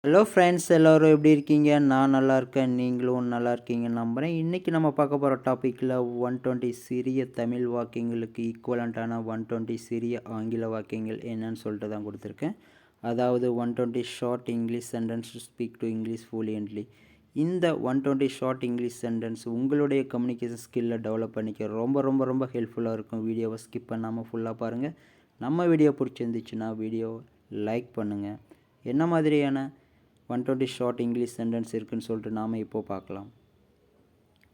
Hello friends, எல்லோரும் எப்படி இருக்கீங்க? நான் நல்லா இருக்கேன். நீங்களும் நல்லா இருக்கீங்கன்னு நம்புகிறேன். இன்றைக்கி நம்ம பார்க்க போகிற டாப்பிக்கில் 120 சிறிய தமிழ் வாக்கியங்களுக்கு ஈக்குவலண்ட்டான 120 சிறிய ஆங்கில வாக்கியங்கள் என்னன்னு சொல்லிட்டு தான் கொடுத்துருக்கேன். அதாவது 120 short English sentence to speak to English fluently. இந்த 120 ஷார்ட் இங்கிலீஷ் சென்டென்ஸ் உங்களுடைய கம்யூனிகேஷன் ஸ்கில்லை டெவலப் பண்ணிக்க ரொம்ப ரொம்ப ரொம்ப ஹெல்ப்ஃபுல்லாக இருக்கும். வீடியோவை ஸ்கிப் பண்ணாமல் ஃபுல்லாக பாருங்கள். நம்ம வீடியோ பிடிச்சிருந்துச்சுன்னா வீடியோவை லைக் பண்ணுங்கள். என்ன மாதிரியான 120 ஷார்ட் இங்கிலீஷ் சென்டென்ஸ் இருக்குன்னு சொல்லிட்டு நாம் இப்போது பார்க்கலாம்.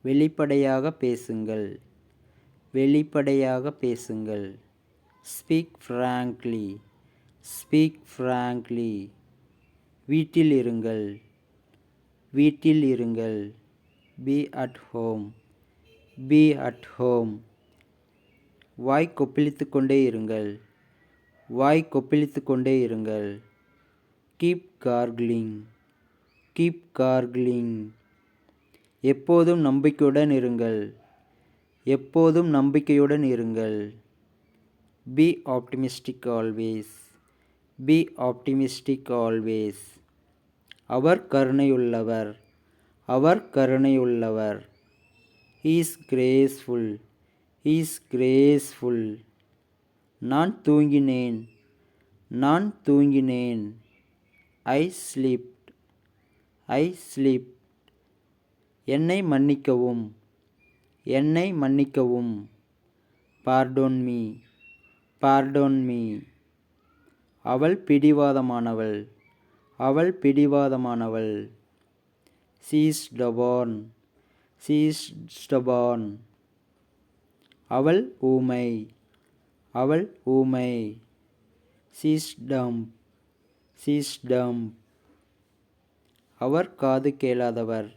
வெளிப்படையாக பேசுங்கள். வெளிப்படையாக பேசுங்கள். Speak frankly. Speak frankly. வீட்டில் இருங்கள். வீட்டில் இருங்கள். Be at home. Be at home. வாய் கொப்பளித்து கொண்டே இருங்கள். வாய் கொப்பளித்து கொண்டே இருங்கள். Keep gargling. Keep gargling. எப்போதும் நம்பிக்கையுடன் இருங்கள். எப்போதும் நம்பிக்கையுடன் இருங்கள். Be optimistic always. Be optimistic always. அவர் கருணையுள்ளவர். அவர் கருணையுள்ளவர். He is graceful. He is graceful. நான் தூங்கினேன். நான் தூங்கினேன். ஐ ஸ்லீப்ட். ஐ ஸ்லீப்ட். என்னை மன்னிக்கவும். என்னை மன்னிக்கவும். Pardon me. Pardon me. அவள் பிடிவாதமானவள். அவள் பிடிவாதமானவள். She is stubborn. She is stubborn. அவள் ஊமை. அவள் ஊமை. She is dumb. She is dumb. அவர் காது கேளாதவர்.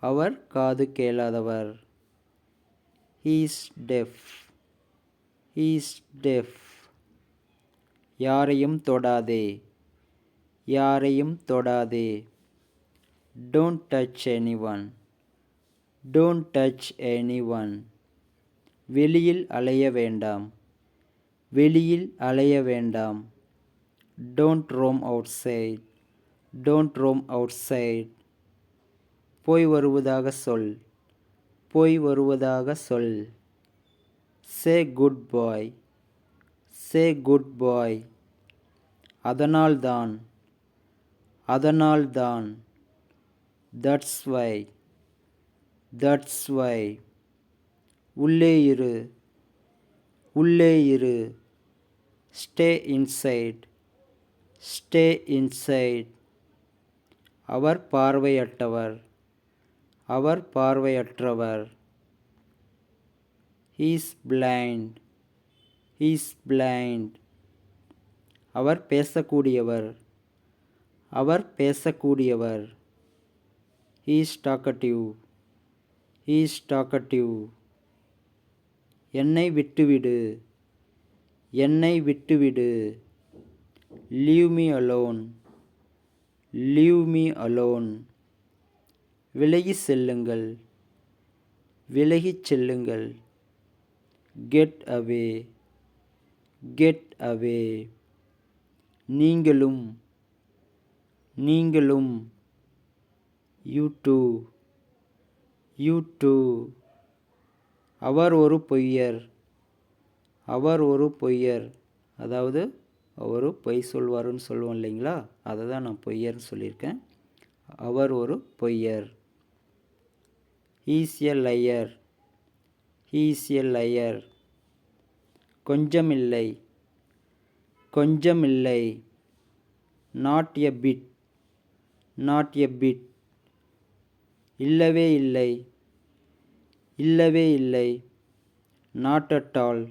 அவர் காது கேளாதவர். He is deaf. He is deaf. யாரையும் தொடாதே. யாரையும் தொடாதே. Don't touch anyone. Don't touch anyone. வெளியில் அலைய வேண்டாம். வெளியில் அலைய வேண்டாம். Don't roam outside. Don't roam outside. போய் வருவதாக சொல். போய் வருவதாக சொல். சே குட் பாய். Say good bye. அதனால்தான். அதனால்தான். That's why. That's why. உள்ளே இரு. உள்ளே இரு. Stay inside. Stay inside. அவர் பார்வையற்றவர். அவர் பார்வையற்றவர். He is blind. He is blind. அவர் பேசக்கூடியவர். அவர் பேசக்கூடியவர். He is talkative. He is talkative. என்னை விட்டுவிடு. என்னை விட்டுவிடு. Leave me alone. Leave me alone. விலகி செல்லுங்கள். விலகிச் செல்லுங்கள். Get away. Get away. நீங்களும். நீங்களும். You too. You too. அவர் ஒரு பொய்யர். அவர் ஒரு பொய்யர். அதாவது அவர் பொய் சொல்வாருன்னு சொல்லுவோம் இல்லைங்களா, அதை தான் நான் பொய்யர்னு சொல்லியிருக்கேன். அவர் ஒரு பொய்யர். He is a liar. He is a liar. கொஞ்சமில்லை. கொஞ்சமில்லை. Not a bit. Not a bit. இல்லவே இல்லை. இல்லவே இல்லை. Not at all.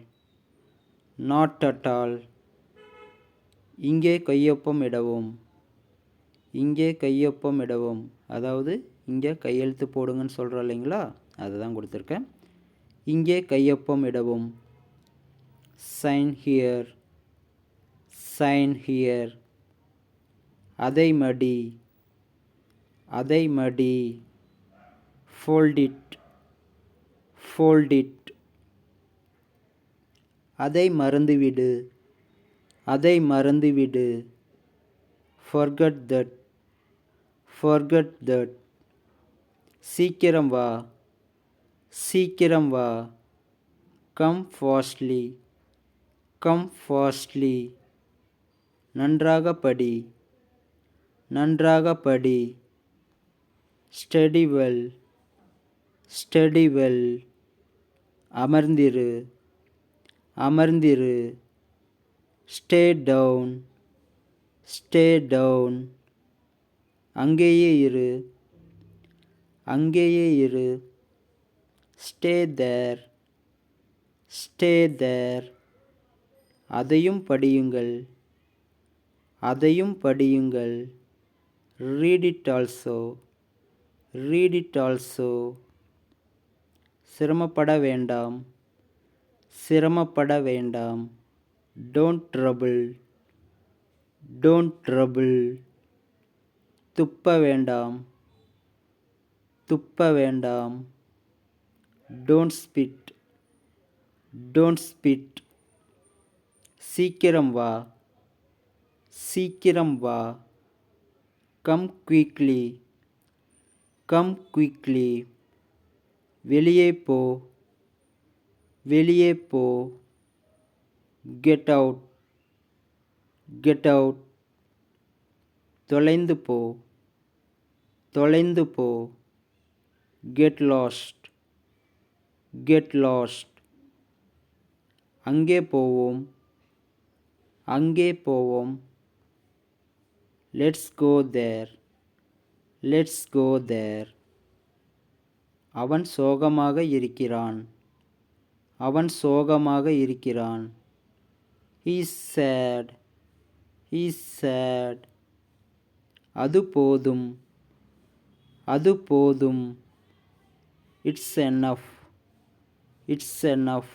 Not at all. இங்கே கையொப்பம் இடவும். இங்கே கையொப்பம் இடவும். அதாவது இங்கே கையெழுத்து போடுங்கன்னு சொல்கிறோம் இல்லைங்களா, அதை தான் கொடுத்துருக்கேன். இங்கே கையொப்பம் இடவும். Sign here. Sign here. அதை மடி. அதை மடி. Fold it. Fold it. அதை மறந்துவிடு. அதை மறந்துவிடு. forget that. forget that. சீக்கிரம் வா, சீக்கிரம் வா. come fastly, come fastly. நன்றாக படி, நன்றாக படி. study well, study well. அமர்ந்திரு, அமர்ந்திரு. stay down, stay down. அங்கேயே இரு, அங்கேயே இரு. stay there, stay there. அதையும் படியுங்கள், அதையும் படியுங்கள். read it also, read it also. சிரமப்பட வேண்டாம், சிரமப்பட வேண்டாம். don't trouble, don't trouble. துப்ப வேண்டாம், துப்ப வேண்டாம். don't spit, don't spit. சீக்கிரம் வா, சீக்கிரம் வா. come quickly, come quickly. வெளியே போ, வெளியே போ. get out, get out. தொலைந்து போ, தொலைந்து போ. get lost, get lost. அங்கே போவோம், அங்கே போவோம். let's go there, let's go there. அவன் சோகமாக இருக்கிறான், அவன் சோகமாக இருக்கிறான். he is sad, he is sad. அது போதும், அது போதும். it's enough, it's enough.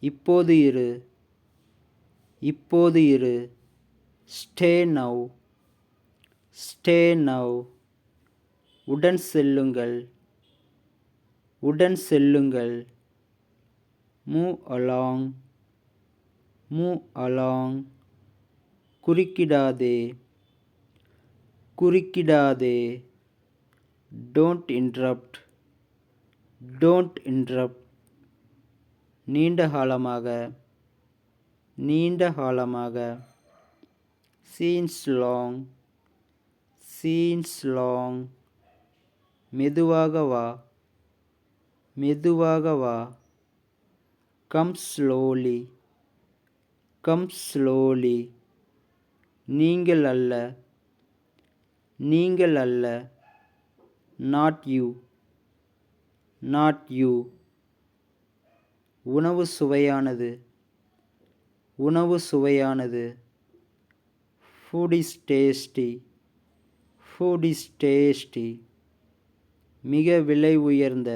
இப்போது இரு, இப்போது இரு. stay now, stay now. உடன் செல்லுங்கள், உடன் செல்லுங்கள். move along, move along. குறுக்கிடாதே, குறுக்கிடாதே. don't interrupt, don't interrupt. நீண்ட காலமாக, நீண்ட காலமாக. since long, since long. மெதுவாக வா, மெதுவாக வா. come slowly, come slowly. நீங்கள் அல்ல, நீங்கள் அல்ல. not you, not you. உணவு சுவையானது, உணவு சுவையானது. food is tasty, food is tasty. மிக விலை உயர்ந்த,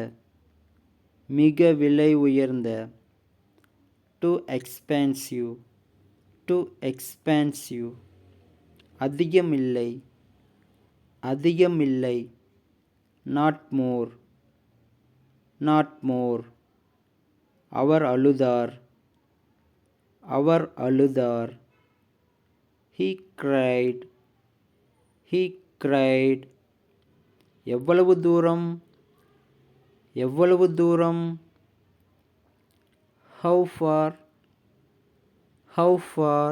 மிக விலை உயர்ந்த. too expensive, too expensive. அதிகமில்லை, அதிகமில்லை. not more, not more. அவர் அழுதார், அவர் அழுதார். he cried, he cried. எவ்வளவு தூரம், எவ்வளவு தூரம். how far, how far.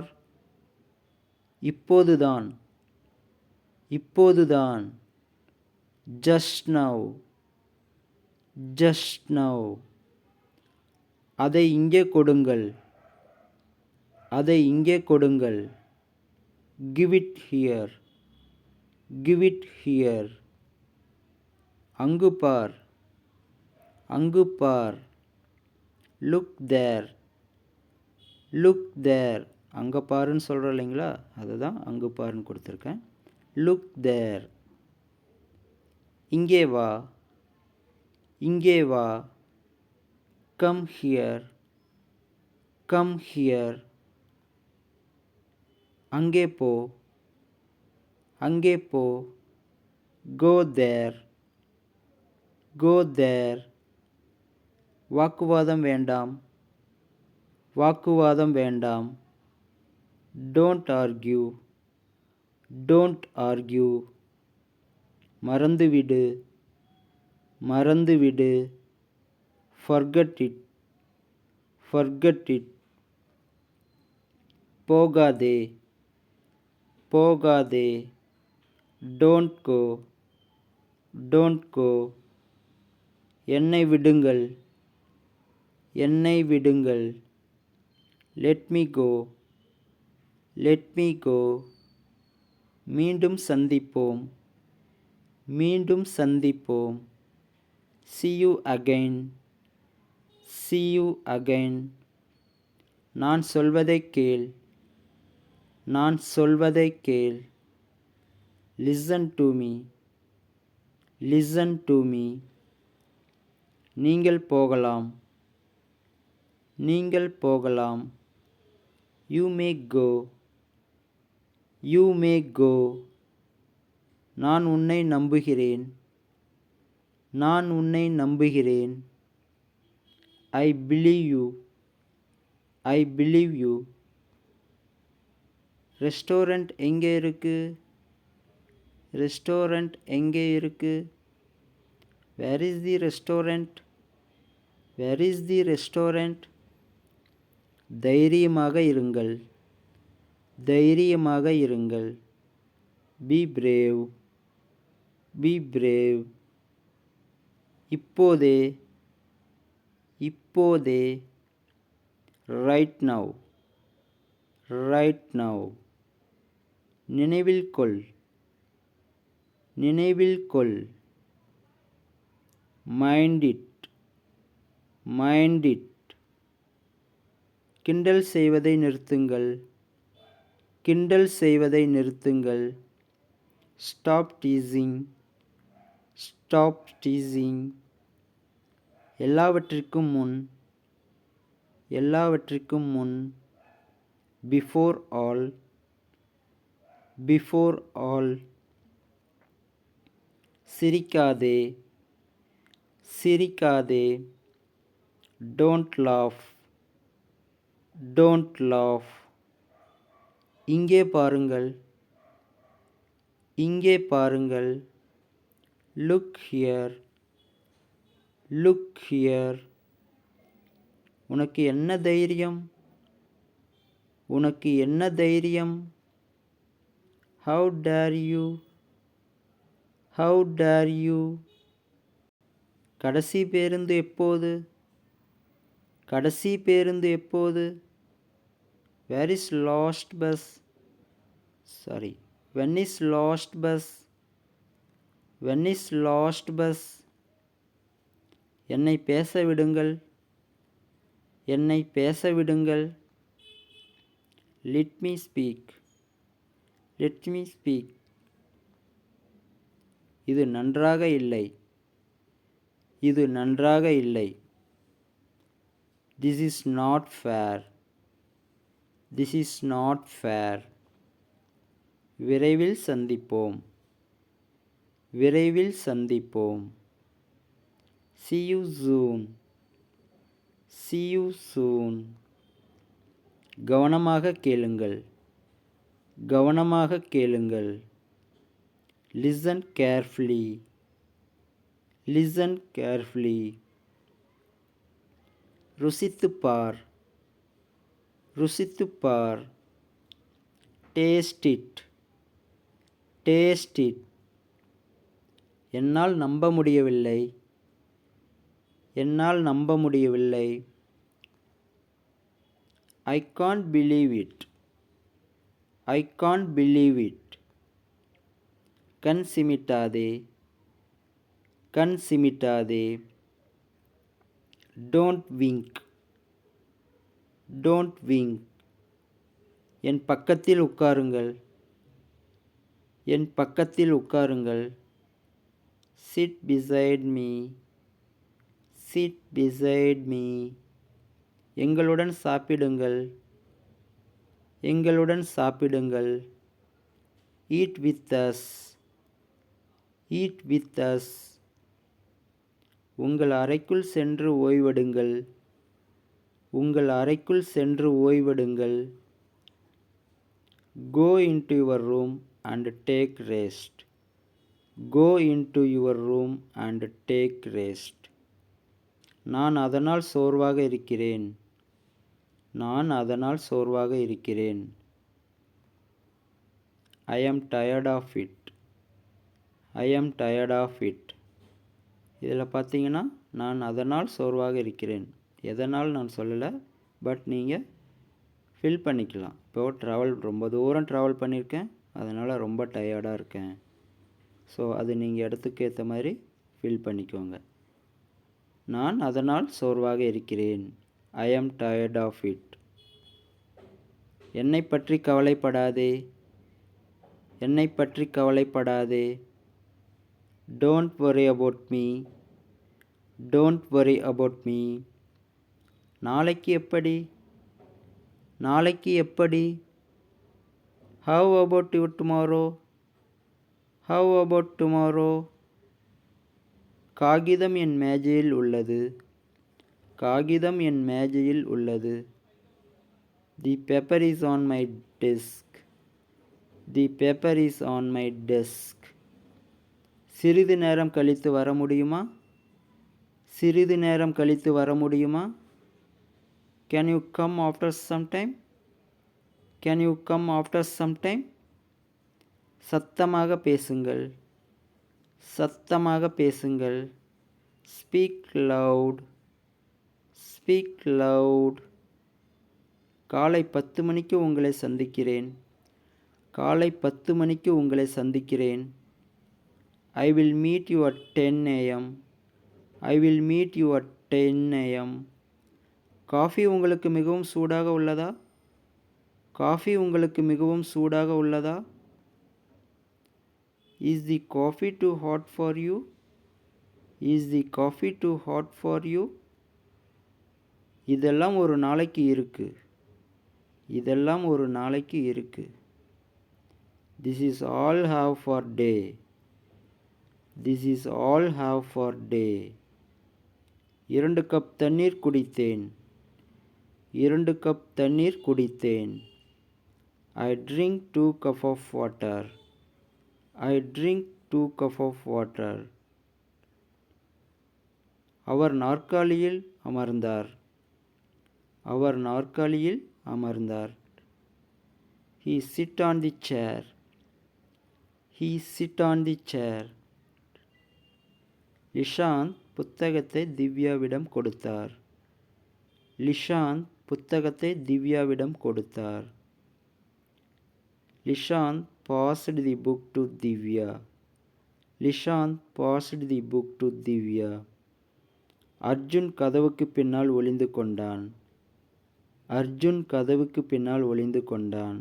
இப்போதுதான், இப்போதுதான். just now, just now. அதை இங்கே கொடுங்கள், அதை இங்கே கொடுங்கள். give it here, give it here. அங்கு பார், அங்கு பார். look there, look there. அங்கே பாருன்னு சொல்கிறோம் இல்லைங்களா, அதுதான் அங்கு பாருன்னு கொடுத்துருக்கேன். look there. இங்கே வா, இங்கே வா. come here, come here. அங்கே போ, அங்கே போ. go there, go there. வாக்குவாதம் வேண்டாம், வாக்குவாதம் வேண்டாம். don't argue, don't argue. மறந்துவிடு, மறந்துவிடு. forget it, forget it. போகாதே, போகாதே. don't go, don't go. என்னை விடுங்கள், என்னை விடுங்கள். let me go, let me go. மீண்டும் சந்திப்போம், மீண்டும் சந்திப்போம். see you again, see you again. நான் சொல்வதைக் கேள், நான் சொல்வதைக் கேள். listen to me, listen to me. நீங்கள் போகலாம், நீங்கள் போகலாம். you may go, you may go. நான் உன்னை நம்புகிறேன், நான் உன்னை நம்புகிறேன். I believe you, I believe you. Restaurant எங்கே இருக்கு, ரெஸ்டாரண்ட் எங்கே இருக்கு. where is the restaurant, where is the restaurant. தைரியமாக இருங்கள், தைரியமாக இருங்கள். be brave, be brave. இப்போதே, இப்போதே. right now, right now. நினைவில் கொள், நினைவில் கொள். mind it, mind it. கிண்டல் செய்வதை நிறுத்துங்கள், கிண்டல் செய்வதை நிறுத்துங்கள். stop teasing, stop teasing. எல்லாவற்றிற்கும் முன், எல்லாவற்றிற்கும் முன். before all, before all. சிரிக்காதே, சிரிக்காதே. don't laugh, don't laugh. இங்கே பாருங்கள், இங்கே பாருங்கள். look here, look here. உனக்கு என்ன தைரியம், உனக்கு என்ன தைரியம். how dare you, how dare you. கடைசி பேருந்து எப்போது, கடைசி பேருந்து எப்போது. where is last bus, sorry, when is last bus, when is last bus. என்னை பேச விடுங்கள், என்னை பேச விடுங்கள். let me speak, let me speak. இது நன்றாக இல்லை, இது நன்றாக இல்லை. this is not fair, this is not fair. விரைவில் சந்திப்போம், விரைவில் சந்திப்போம். see you soon, see you soon. கவனமாக கேளுங்கள், கவனமாக கேளுங்கள். listen carefully, listen carefully. ருசித்துப் bar, ருசித்துப் bar. taste it, taste it. என்னால் நம்ப முடியவில்லை, என்னால் நம்ப முடியவில்லை. I can't believe it, I can't believe it. கண் சிமிட்டாதே, கண் சிமிட்டாதே. don't wink, don't wink. என் பக்கத்தில் உட்காருங்கள், என் பக்கத்தில் உட்காருங்கள். sit beside me, sit beside me. எங்களுடன் சாப்பிடுங்கள், எங்களுடன் சாப்பிடுங்கள். eat with us, eat with us. உங்கள் அறைக்குள் சென்று ஓய்வெடுங்கள், உங்கள் அறைக்குள் சென்று ஓய்வெடுங்கள். go into your room and take rest, Go into your room and take rest. நான் அதனால் சோர்வாக இருக்கிறேன். நான் அதனால் சோர்வாக இருக்கிறேன். I am tired of it. I am tired of it. இதில் பார்த்தீங்கன்னா நான் அதனால் சோர்வாக இருக்கிறேன். எதனால் நான் சொல்லலை, பட் நீங்கள் ஃபில் பண்ணிக்கலாம். இப்போது ரொம்ப தூரம் ட்ராவல் பண்ணியிருக்கேன், அதனால் ரொம்ப டயர்டாக இருக்கேன். ஸோ அது நீங்கள் இடத்துக்கு ஏற்ற மாதிரி ஃபில் பண்ணிக்கோங்க. நான் அதனால் சோர்வாக இருக்கிறேன். ஐ ஆம் டயர்ட் ஆஃப் இட். என்னை பற்றி கவலைப்படாதே. என்னை பற்றி கவலைப்படாதே. Don't worry about me. Don't worry about me. நாளைக்கு எப்படி? நாளைக்கு எப்படி? How about you tomorrow? How about tomorrow? காகிதம் என் மேஜையில் உள்ளது. காகிதம் என் மேஜையில் உள்ளது. The paper is on my desk. The paper is on my desk. சிறிது நேரம் கழித்து வர முடியுமா? சிறிது நேரம் கழித்து வர முடியுமா? Can you come after some time? Can you come after some time? சத்தமாக பேசுங்கள். சத்தமாக பேசுங்கள். Speak loud. Speak loud. காலை 10 மணிக்கு உங்களை சந்திக்கிறேன். காலை 10 மணிக்கு உங்களை சந்திக்கிறேன். I will meet you at 10 a.m. I will meet you at 10 a.m. Coffee உங்களுக்கு மிகவும் சூடாக உள்ளதா? காஃபி உங்களுக்கு மிகவும் சூடாக உள்ளதா? Is the coffee too hot for you? Is the coffee too hot for you? இதெல்லாம் ஒரு நாளைக்கு இருக்கு. இதெல்லாம் ஒரு நாளைக்கு இருக்கு. This is all have for day. This is all have for day. 2 cup தண்ணீர் குடித்தேன். 2 கப் தண்ணீர் குடித்தேன். I drink 2 cup of water. I drink 2 cup of water. அவர் நாற்காலியில் அமர்ந்தார். அவர் நாற்காலியில் அமர்ந்தார். He sit on the chair. He sit on the chair. லிஷாந்த் புத்தகத்தை திவ்யாவிடம் கொடுத்தார். லிஷாந்த் புத்தகத்தை திவ்யாவிடம் கொடுத்தார். லிஷாந்த் passed the book to Divya. லிஷாந்த் passed the book to Divya. Arjun கதவுக்கு பின்னால் ஒளிந்து கொண்டான். அர்ஜுன் கதவுக்கு பின்னால் ஒளிந்து கொண்டான்.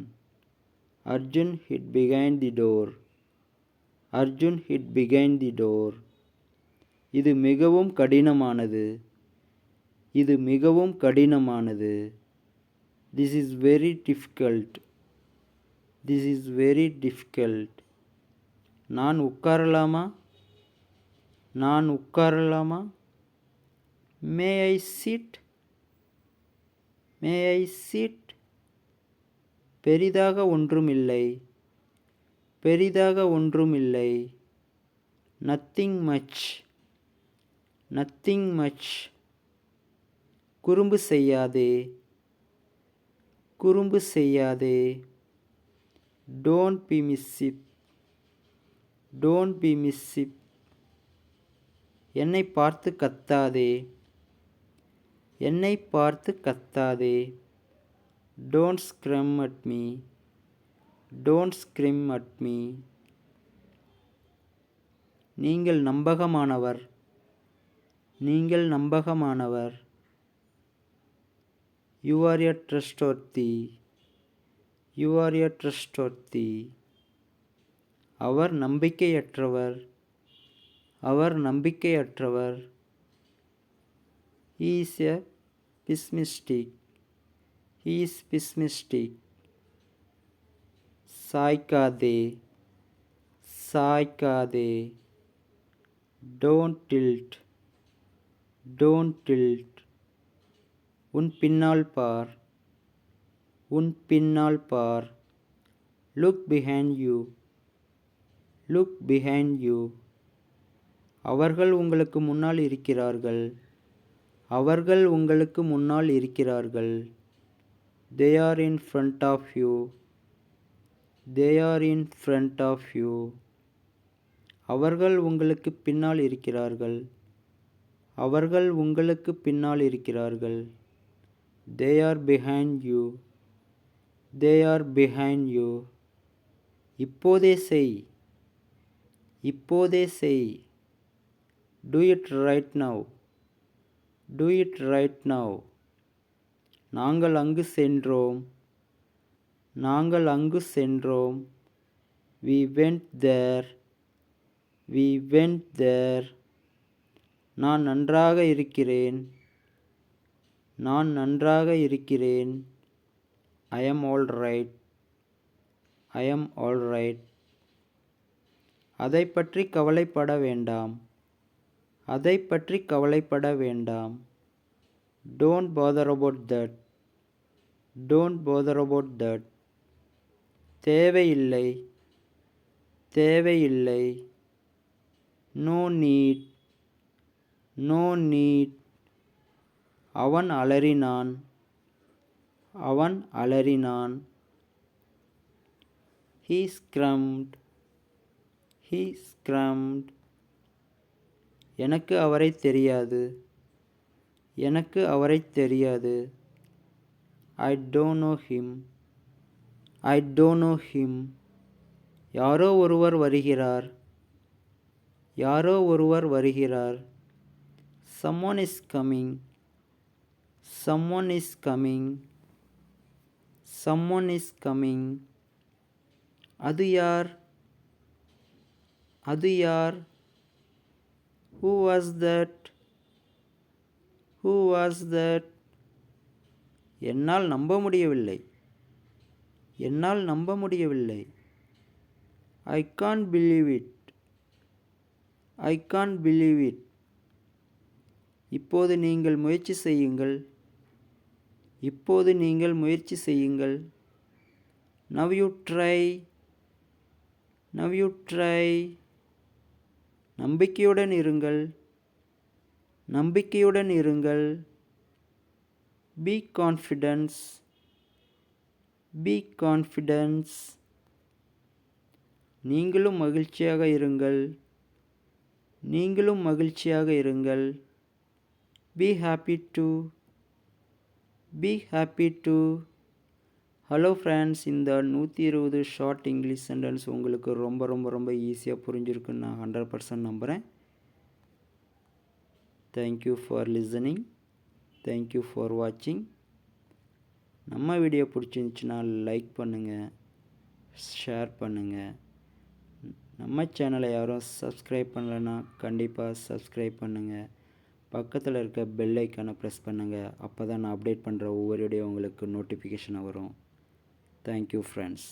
Arjun hid behind the door. Arjun hid behind the door. இது மிகவும் கடினமானது. இது மிகவும் கடினமானது. This is very difficult. This is very difficult. நான் உட்காரலாமா? நான் உட்காரலாமா? May I sit? May I sit? பெரிதாக ஒன்றும் இல்லை. பெரிதாக ஒன்றும் இல்லை. Nothing much. Nothing much. குறும்பு செய்யாதே. குறும்பு செய்யாதே. Don't be mischief. Don't be mischief. என்னை பார்த்து கத்தாதே. என்னை பார்த்து கத்தாதே. Don't scream at me. Don't scream at me. நீங்கள் நம்பகமானவர். நீங்கள் நம்பகமானவர். You are a trustworthy. You are a trustworthy. Our நம்பிக்கையற்றவர். Our நம்பிக்கையற்றவர். He is a pessimistic. He is pessimistic. சாய்க்காதே. சாய்க்காதே. Don't tilt. Don't tilt. உன் பின்னால் பார். உன் பின்னால் பார். Look behind you. Look behind you. அவர்கள் உங்களுக்கு முன்னால் இருக்கிறார்கள். அவர்கள் உங்களுக்கு முன்னால் இருக்கிறார்கள். They are in front of you. They are in front of you. அவர்கள் உங்களுக்கு பின்னால் இருக்கிறார்கள். அவர்கள் உங்களுக்கு பின்னால் இருக்கிறார்கள். They are behind you. They are behind you. இப்போதே செய். இப்போதே செய். Do it right now. Do it right now. நாங்கள் அங்கு சென்றோம். நாங்கள் அங்கு சென்றோம். We went there. We went there. நான் நன்றாக இருக்கிறேன். நான் நன்றாக இருக்கிறேன். I am all right. I am all right. அதை பற்றி கவலைப்பட வேண்டாம். அதை பற்றி கவலைப்பட வேண்டாம். Don't bother about that. Don't bother about that. தேவையில்லை. தேவையில்லை. No need. No need. அவன் அலறினான். அவன் அலறினான். He screamed. He screamed. எனக்கு அவரை தெரியாது. எனக்கு அவரை தெரியாது. I don't know him. I don't know him. யாரோ ஒருவர் வருகிறார். யாரோ ஒருவர் வருகிறார். Someone is coming. Someone is coming. Someone is coming. அது யார்? அது யார்? Who was that? Who was that? என்னால் நம்ப முடியவில்லை. என்னால் நம்ப முடியவில்லை. I can't believe it. I can't believe it. இப்போது நீங்கள் முயற்சி செய்யுங்கள். இப்போது நீங்கள் முயற்சி செய்யுங்கள். Now you try. Now you try. நம்பிக்கையுடன் இருங்கள். நம்பிக்கையுடன் இருங்கள். Be confident. Be confident. நீங்களும் மகிழ்ச்சியாக இருங்கள். நீங்களும் மகிழ்ச்சியாக இருங்கள். Be happy too. Be happy too. Hello friends, இந்த 120 ஷார்ட் இங்கிலீஷ் சென்டென்ஸ் உங்களுக்கு ரொம்ப ரொம்ப ரொம்ப ஈஸியாக புரிஞ்சிருக்குன்னு நான் 100% நம்புகிறேன். Thank you for listening. Thank you for வாட்சிங். நம்ம வீடியோ பிடிச்சிருந்துச்சின்னா லைக் பண்ணுங்கள், ஷேர் பண்ணுங்கள். நம்ம சேனலை யாரும் சப்ஸ்கிரைப் பண்ணலைன்னா கண்டிப்பாக சப்ஸ்கிரைப் பண்ணுங்கள். பக்கத்தில் இருக்க பெல் ஐக்கானை ப்ரெஸ் பண்ணுங்கள். அப்போ தான் நான் அப்டேட் பண்ணுற ஒவ்வொரு வீடியோ உங்களுக்கு நோட்டிஃபிகேஷனாக வரும். Thank you friends.